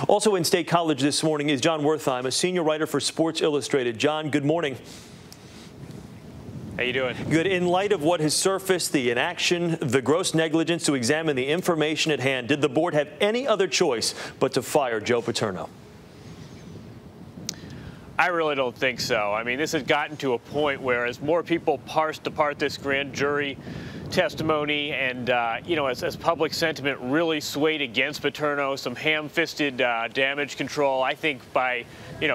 Also in State College this morning is Jon Wortheim, a senior writer for Sports Illustrated. John, good morning. How you doing? Good. In light of what has surfaced, the inaction, the gross negligence, to examine the information at hand, did the board have any other choice but to fire Joe Paterno? I really don't think so. I mean, this has gotten to a point where as more people parsed apart this grand jury testimony and, as public sentiment really swayed against Paterno, some ham-fisted damage control, I think by,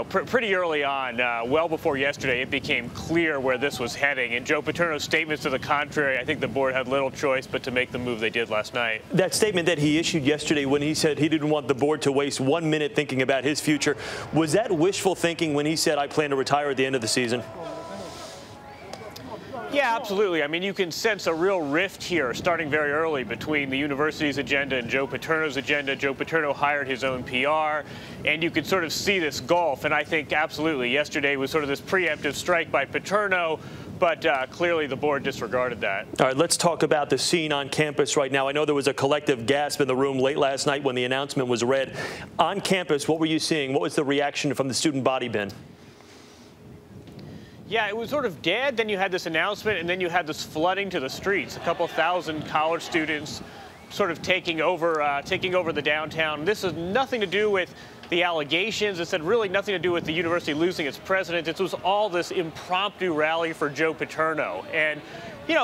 pretty early on, well before yesterday, it became clear where this was heading. And Joe Paterno's statements to the contrary, I think the board had little choice but to make the move they did last night. That statement that he issued yesterday when he said he didn't want the board to waste 1 minute thinking about his future, was that wishful thinking when he said, I plan to retire at the end of the season? Yeah, absolutely. I mean, you can sense a real rift here starting very early between the university's agenda and Joe Paterno's agenda. Joe Paterno hired his own PR, and you could sort of see this gulf. And I think absolutely yesterday was sort of this preemptive strike by Paterno, but clearly the board disregarded that. All right, let's talk about the scene on campus right now. I know there was a collective gasp in the room late last night when the announcement was read. On campus, what were you seeing? What was the reaction from the student body been? Yeah, it was sort of dead. Then you had this announcement, and then you had this flooding to the streets. A couple thousand college students sort of taking over the downtown. This has nothing to do with the allegations. It had really nothing to do with the university losing its president. It was all this impromptu rally for Joe Paterno. And,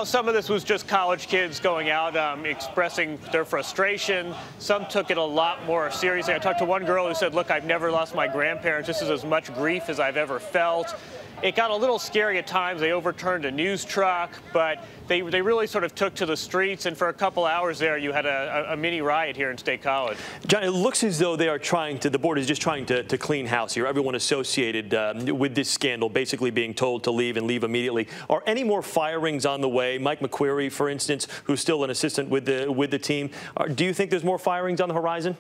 some of this was just college kids going out, expressing their frustration. Some took it a lot more seriously. I talked to one girl who said, look, I've never lost my grandparents. This is as much grief as I've ever felt. It got a little scary at times. They overturned a news truck, but they really sort of took to the streets. And for a couple hours there, you had a mini riot here in State College. John, it looks as though they are the board is just trying to clean house here. Everyone associated with this scandal basically being told to leave and leave immediately. Are any more firings on the way? Mike McQuarrie, for instance, who's still an assistant with the team. Do you think there's more firings on the horizon?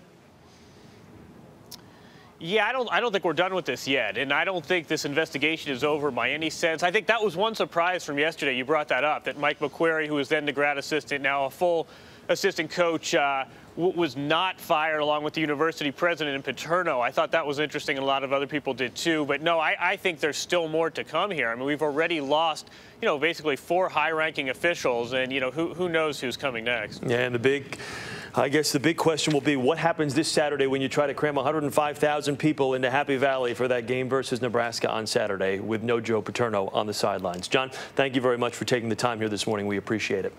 Yeah, I don't think we're done with this yet, and I don't think this investigation is over by any sense. I think that was one surprise from yesterday. You brought that up, that Mike McQuarrie, who was then the grad assistant, now a full assistant coach, was not fired along with the university president and Paterno. I thought that was interesting, and a lot of other people did too. But no, I think there's still more to come here. I mean, we've already lost, basically 4 high-ranking officials, and who knows who's coming next. Yeah, and I guess the big question will be what happens this Saturday when you try to cram 105,000 people into Happy Valley for that game versus Nebraska on Saturday with no Joe Paterno on the sidelines. John, thank you very much for taking the time here this morning. We appreciate it.